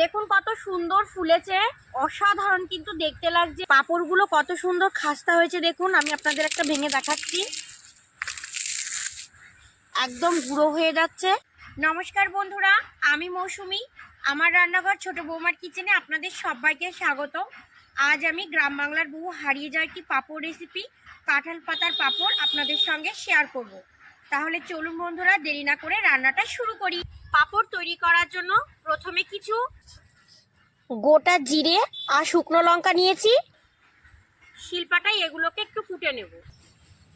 দেখুন কত সুন্দর ফুলেছে, অসাধারণ কিন্তু দেখতে লাগছে। পাঁপড়গুলো কত সুন্দর খাস্তা হয়েছে দেখুন, আমি আপনাদের একটা ভেঙে দেখাচ্ছি। একদম গুঁড়ো হয়ে যাচ্ছে। নমস্কার বন্ধুরা, আমি মৌসুমি। আমার রান্নাঘর ছোট বৌমার কিচেনে আপনাদের সবাইকে স্বাগত। আজ আমি গ্রাম বাংলার বহু হারিয়ে যাওয়া একটি পাঁপড় রেসিপি, কাঁঠাল পাতার পাঁপড় আপনাদের সঙ্গে শেয়ার করব। তাহলে চলুন বন্ধুরা, দেরি না করে রান্নাটা শুরু করি। পাঁপড় তৈরি করার জন্য প্রথমে কিছু গোটা জিরে আর শুকনো লঙ্কা নিয়েছি। শিলপাটায় এগুলোকে একটু কুটে নেব।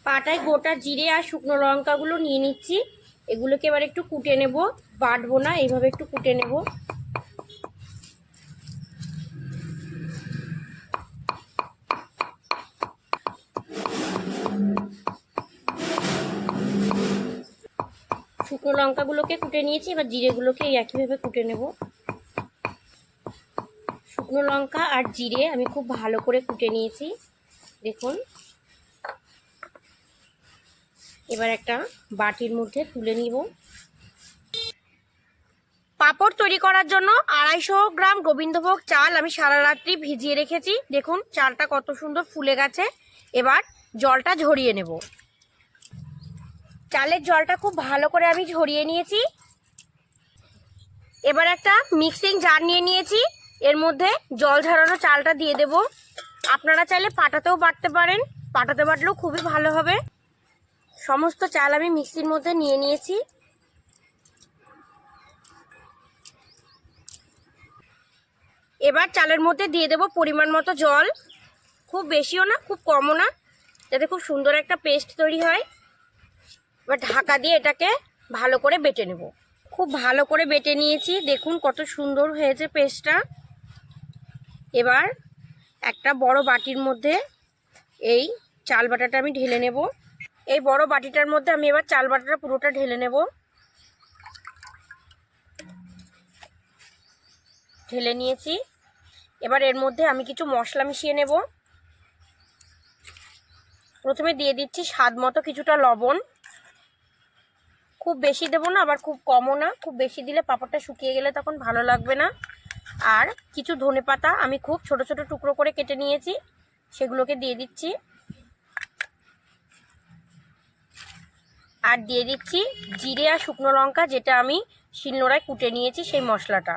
পাটায় গোটা জিরে আর শুকনো লঙ্কাগুলো নিয়ে নিচ্ছি। এগুলোকে এবার একটু কুটে নেব, বাটবো না, এইভাবে একটু কুটে নেব। শুকনো লঙ্কাগুলোকে কুটে নিয়েছি, এবার জিরেগুলোকে একইভাবে কুটে নেব। শুকনো লঙ্কা আর জিরে আমি খুব ভালো করে কুটে নিয়েছি দেখুন। এবার একটা বাটির মধ্যে তুলে নিব। পাঁপড় তৈরি করার জন্য 250 গ্রাম গোবিন্দভোগ চাল আমি সারা রাত্রি ভিজিয়ে রেখেছি। দেখুন চালটা কত সুন্দর ফুলে গেছে। এবার জলটা ঝরিয়ে নেব। চালের জলটা খুব ভালো করে আমি ঝরিয়ে নিয়েছি। এবার একটা মিক্সিং জার নিয়ে নিয়েছি, এর মধ্যে জল ঝরানো চালটা দিয়ে দেব। আপনারা চাইলে পাটাতেও বাটতে পারেন, পাটাতে বাটলেও খুবই ভালো হবে। সমস্ত চাল আমি মিক্সির মধ্যে নিয়ে নিয়েছি। এবার চালের মধ্যে দিয়ে দেব পরিমাণ মতো জল, খুব বেশিও না খুব কমও না, যাতে খুব সুন্দর একটা পেস্ট তৈরি হয়। এবার ঢাকা দিয়ে এটাকে ভালো করে বেটে নেব। খুব ভালো করে বেটে নিয়েছি, দেখুন কত সুন্দর হয়েছে পেস্টটা। এবার একটা বড় বাটির মধ্যে এই চাল বাটাটা আমি ঢেলে নেব। এই বড় বাটিটার মধ্যে আমি এবার চাল বাটাটা পুরোটা ঢেলে নেব। ঢেলে নিয়েছি। এবার এর মধ্যে আমি কিছু মশলা মিশিয়ে নেব। প্রথমে দিয়ে দিচ্ছি স্বাদ মতো কিছুটা লবণ। খুব বেশি দেবো না, আবার খুব কমও না। খুব বেশি দিলে পাঁপড়টা শুকিয়ে গেলে তখন ভালো লাগবে না। আর কিছু ধনেপাতা আমি খুব ছোট ছোট টুকরো করে কেটে নিয়েছি, সেগুলোকে দিয়ে দিচ্ছি। আর দিয়ে দিচ্ছি জিরে আর শুকনো লঙ্কা, যেটা আমি শিলনোড়ায় কুটে নিয়েছি সেই মশলাটা।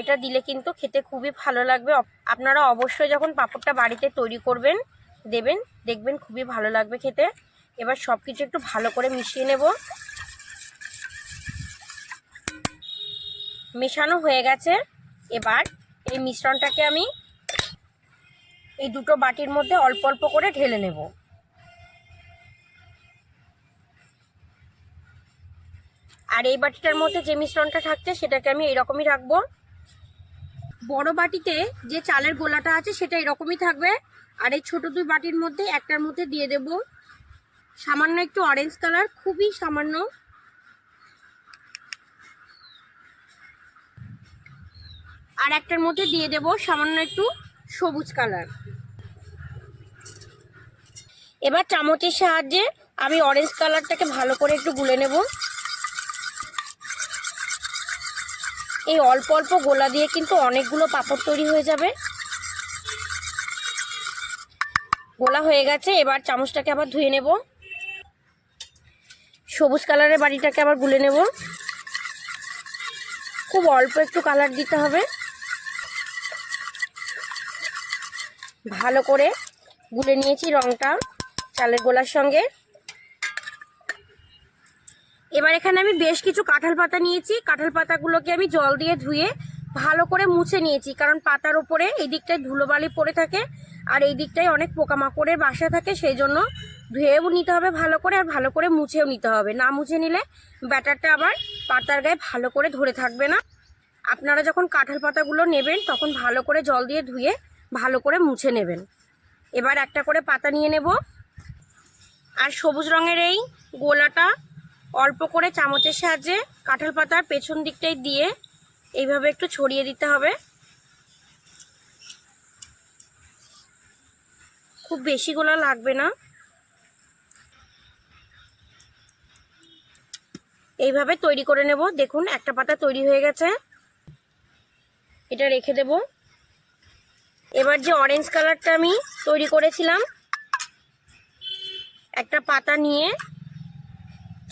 এটা দিলে কিন্তু খেতে খুবই ভালো লাগবে। আপনারা অবশ্যই যখন পাঁপড়টা বাড়িতে তৈরি করবেন দেবেন, দেখবেন খুবই ভালো লাগবে খেতে। এবার সব কিছু একটু ভালো করে মিশিয়ে নেব। মেশানো হয়ে গেছে। এবার এই মিশ্রণটাকে আমি এই দুটো বাটির মধ্যে অল্প অল্প করে ঢেলে নেব। আর এই বাটিটার মধ্যে যে মিশ্রণটা থাকছে সেটাকে আমি এরকমই রাখবো। বড় বাটিতে যে চালের গোলাটা আছে সেটা এরকমই থাকবে। আর এই ছোট দুই বাটির মধ্যে একটার মধ্যে দিয়ে দেব সামান্য একটু অরেঞ্জ কালার, খুবই সামান্য। আর একটার মধ্যে দিয়ে দেব সামান্য একটু সবুজ কালার। এবার চামচের সাহায্যে আমি অরেঞ্জ কালারটাকে ভালো করে একটু গুলে নেব। এই অল্প অল্প গোলা দিয়ে কিন্তু অনেকগুলো পাঁপড় তৈরি হয়ে যাবে। গোলা হয়ে গেছে। এবার চামচটাকে আবার ধুয়ে নেব। সবুজ কালারের বাটিটাকে আবার গুলে নেব। খুব অল্প একটু কালার দিতে হবে। ভালো করে গুলে নিয়েছি রংটা চালের গোলার সঙ্গে। এবার এখানে আমি বেশ কিছু কাঁঠাল পাতা নিয়েছি। কাঁঠাল পাতাগুলোকে আমি জল দিয়ে ধুয়ে ভালো করে মুছে নিয়েছি, কারণ পাতার ওপরে এই দিকটায় ধুলোবালি পড়ে থাকে আর এই দিকটায় অনেক পোকামাকড়ের বাসা থাকে। সেই জন্য ধুয়েও নিতে হবে ভালো করে, আর ভালো করে মুছেও নিতে হবে। না মুছে নিলে ব্যাটারটা আবার পাতার গায়ে ভালো করে ধরে থাকবে না। আপনারা যখন কাঁঠাল পাতাগুলো নেবেন তখন ভালো করে জল দিয়ে ধুয়ে ভালো করে মুছে নেবেন। এবার একটা করে পাতা নিয়ে নেব। আর সবুজ রঙের এই গোলাটা অল্প করে চামচের সাহায্যে কাঁঠাল পাতার পেছন দিকটায় দিয়ে এইভাবে একটু ছড়িয়ে দিতে হবে। খুব বেশি গোলা লাগবে না। এইভাবে তৈরি করে নেব। দেখুন একটা পাতা তৈরি হয়ে গেছে। এটা রেখে দেব। এবার যে অরেঞ্জ কালারটা আমি তৈরি করেছিলাম, একটা পাতা নিয়ে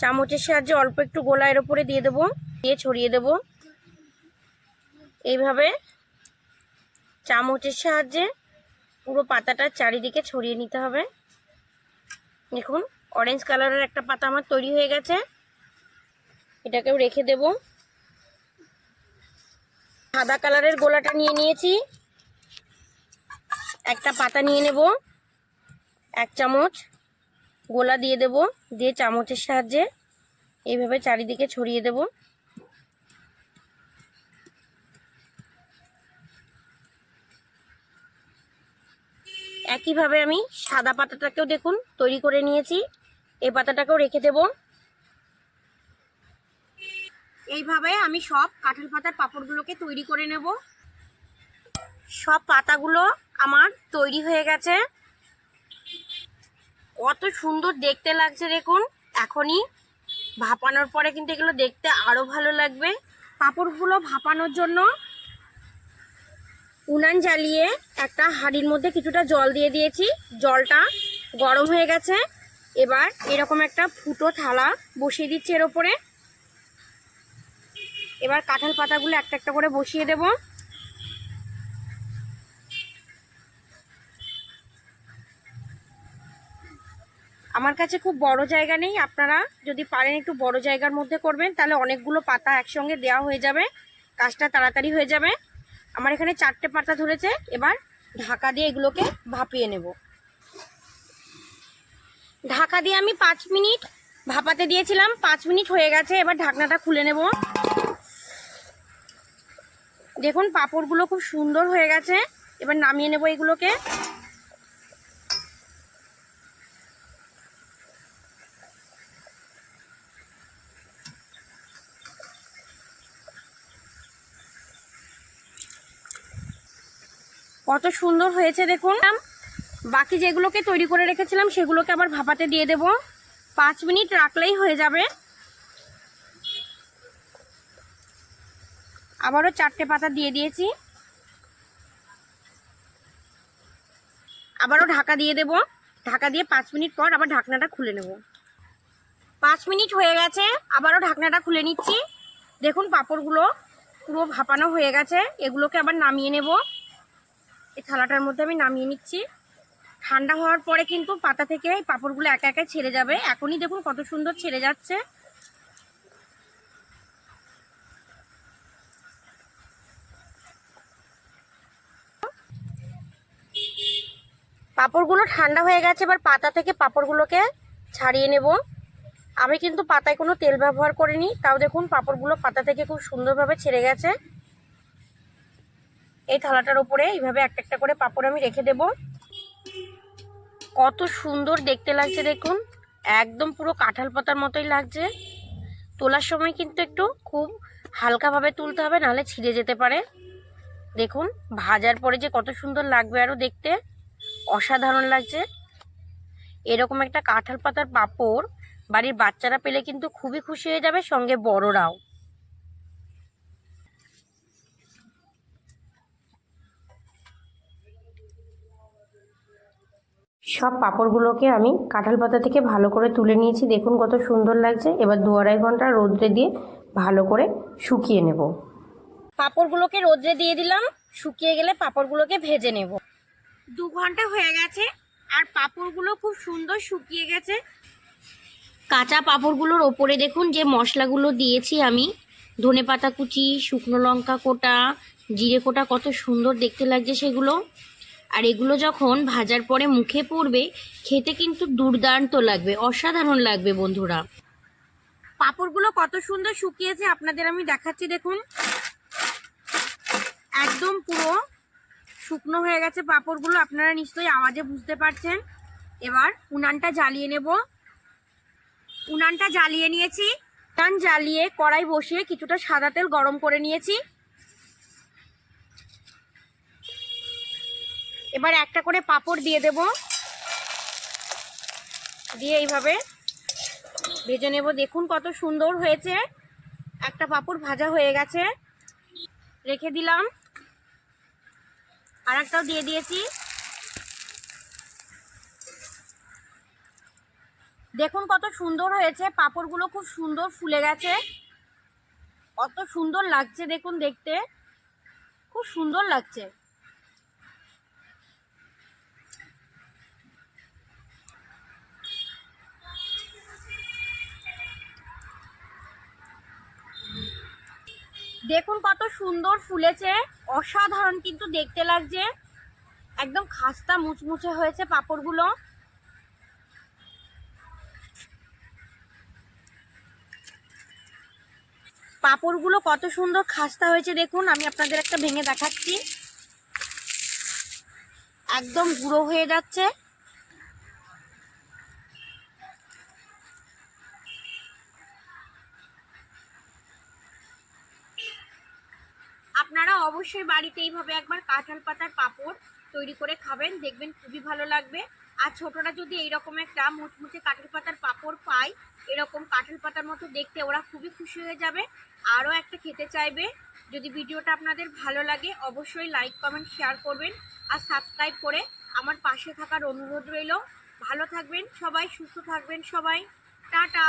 চামচের সাহায্যে অল্প একটু গোলা এর উপরে দিয়ে দেবো, দিয়ে ছড়িয়ে দেব। এইভাবে চামচের সাহায্যে পুরো পাতাটার চারিদিকে ছড়িয়ে নিতে হবে। দেখুন অরেঞ্জ কালারের একটা পাতা আমার তৈরি হয়ে গেছে। এটাকেও রেখে দেব। সাদা কালারের গোলাটা নিয়ে নিয়েছি, একটা পাতা নিয়ে নেব, 1 চামচ গোলা দিয়ে দেব, দিয়ে চামচের সাহায্যে এইভাবে চারিদিকে ছড়িয়ে দেব। একইভাবে আমি সাদা পাতাটাকেও দেখুন তৈরি করে নিয়েছি, এই পাতাটাকেও রেখে দেব। এইভাবে আমি সব কাঁঠাল পাতার পাঁপড়গুলোকে তৈরি করে নেব। সব পাতাগুলো আমার তৈরি হয়ে গেছে। কত সুন্দর দেখতে লাগছে দেখুন। এখনই ভাপানোর পরে কিন্তু এগুলো দেখতে আরো ভালো লাগবে। পাঁপড়গুলো ভাপানোর জন্য উনান জ্বালিয়ে একটা হাঁড়ির মধ্যে কিছুটা জল দিয়ে দিয়েছি, জলটা গরম হয়ে গেছে। এবার এরকম একটা ফুটো থালা বসিয়ে দিচ্ছি এর ওপরে। এবার কাঁঠাল পাতাগুলো একটা একটা করে বসিয়ে দেব। আমার কাছে খুব বড় জায়গা নেই, আপনারা যদি পারেন একটু বড় জায়গার মধ্যে করবেন, তাহলে অনেকগুলো পাতা একসঙ্গে দেওয়া হয়ে যাবে, কাজটা তাড়াতাড়ি হয়ে যাবে। আমার এখানে 4টে পাতা ধরেছে। এবার ঢাকা দিয়ে এগুলোকে ভাপিয়ে নেব। ঢাকা দিয়ে আমি 5 মিনিট ভাপাতে দিয়েছিলাম, 5 মিনিট হয়ে গেছে। এবার ঢাকনাটা খুলে নেব। দেখুন পাঁপড়গুলো খুব সুন্দর হয়ে গেছে। এবার নামিয়ে নেব এগুলোকে। কত সুন্দর হয়েছে দেখুন। বাকি যেগুলোকে তৈরি করে রেখেছিলাম সেগুলোকে আবার ভাপাতে দিয়ে দেব। 5 মিনিট রাখলেই হয়ে যাবে। আবারও 4টে পাতা দিয়ে দিয়েছি, আবারও ঢাকা দিয়ে দেব। ঢাকা দিয়ে 5 মিনিট পর আবার ঢাকনাটা খুলে নেব। 5 মিনিট হয়ে গেছে, আবারও ঢাকনাটা খুলে নিচ্ছি। দেখুন পাঁপড়গুলো পুরো ভাপানো হয়ে গেছে। এগুলোকে আবার নামিয়ে নেব। এই থালাটার মধ্যে আমি নামিয়ে নিচ্ছি। ঠান্ডা হওয়ার পরে কিন্তু পাতা থেকে এই পাঁপড়গুলো একা একা ছেড়ে যাবে। এখনই দেখুন কত সুন্দর ছেড়ে যাচ্ছে। পাঁপড়গুলো ঠান্ডা হয়ে গেছে। এবার পাতা থেকে পাঁপড়গুলোকে ছাড়িয়ে নেব। আমি কিন্তু পাতায় কোনো তেল ব্যবহার করিনি, তাও দেখুন পাঁপড়গুলো পাতা থেকে খুব সুন্দরভাবে ছেড়ে গেছে। এই থালাটার উপরে এইভাবে একটা একটা করে পাঁপড় আমি রেখে দেব। কত সুন্দর দেখতে লাগছে দেখুন, একদম পুরো কাঁঠাল পাতার মতোই লাগছে। তোলার সময় কিন্তু একটু খুব হালকাভাবে তুলতে হবে, নাহলে ছিঁড়ে যেতে পারে। দেখুন ভাজার পরে যে কত সুন্দর লাগবে, আরও দেখতে অসাধারণ লাগছে। এরকম একটা কাঁঠাল পাতার পাঁপড় বাড়ির বাচ্চারা পেলে কিন্তু খুবই খুশি হয়ে যাবে, সঙ্গে বড়রাও। সব পাঁপড়গুলোকে আমি কাঁঠাল পাতা থেকে ভালো করে তুলে নিয়েছি। দেখুন কত সুন্দর লাগছে। এবার 2-2.5 ঘন্টা রোদ্রে দিয়ে ভালো করে শুকিয়ে নেব। পাঁপড়গুলোকে রোদ্রে দিয়ে দিলাম, শুকিয়ে গেলে পাঁপড়গুলোকে ভেজে নেব। 2 ঘন্টা হয়ে গেছে আর পাঁপড়গুলো খুব সুন্দর শুকিয়ে গেছে। কাঁচা পাঁপড়গুলোর ওপরে দেখুন যে মশলাগুলো দিয়েছি আমি, ধনেপাতা কুচি, শুকনো লঙ্কা কোটা, জিরে কোটা, কত সুন্দর দেখতে লাগছে সেগুলো। আর এগুলো যখন ভাজার পরে মুখে পড়বে, খেতে কিন্তু দুর্দান্ত লাগবে, অসাধারণ লাগবে বন্ধুরা। পাঁপড়গুলো কত সুন্দর শুকিয়েছে আপনাদের আমি দেখাচ্ছি। দেখুন একদম পুরো শুকনো হয়ে গেছে পাঁপড়গুলো, আপনারা নিশ্চয়ই আওয়াজে বুঝতে পারছেন। এবার উনানটা জ্বালিয়ে নেব। উনানটা জ্বালিয়ে নিয়েছি। উনান জ্বালিয়ে কড়াই বসিয়ে কিছুটা সাদা তেল গরম করে নিয়েছি। এবার একটা করে পাঁপড় দিয়ে দেব, দিয়ে এইভাবে ভেজে নেব। দেখুন কত সুন্দর হয়েছে, একটা পাঁপড় ভাজা হয়ে গেছে। রেখে দিলাম। আর একটাও দিয়ে দিয়েছি। দেখুন কত সুন্দর হয়েছে, পাঁপড়গুলো খুব সুন্দর ফুলে গেছে, কত সুন্দর লাগছে দেখুন, দেখতে খুব সুন্দর লাগছে। দেখুন কত সুন্দর ফুলেছে, অসাধারণ কিন্তু দেখতে লাগছে, একদম খাস্তা মুচমুচে হয়েছে পাঁপড়গুলো। পাঁপড়গুলো কত সুন্দর খাস্তা হয়েছে দেখুন, আমি আপনাদের একটা ভেঙে দেখাচ্ছি, একদম গুঁড়ো হয়ে যাচ্ছে। আপনারা অবশ্যই বাড়িতে এইভাবে একবার কাঁঠাল পাতার পাঁপড় তৈরি করে খাবেন, দেখবেন খুবই ভালো লাগবে। আর ছোটরা যদি এইরকম একটা মুচমুচে কাঁঠাল পাতার পাঁপড় পায়, এরকম কাঁঠাল পাতার মতো দেখতে, ওরা খুবই খুশি হয়ে যাবে, আরও একটা খেতে চাইবে। যদি ভিডিওটা আপনাদের ভালো লাগে অবশ্যই লাইক কমেন্ট শেয়ার করবেন আর সাবস্ক্রাইব করে আমার পাশে থাকার অনুরোধ রইল। ভালো থাকবেন সবাই, সুস্থ থাকবেন সবাই, টাটা।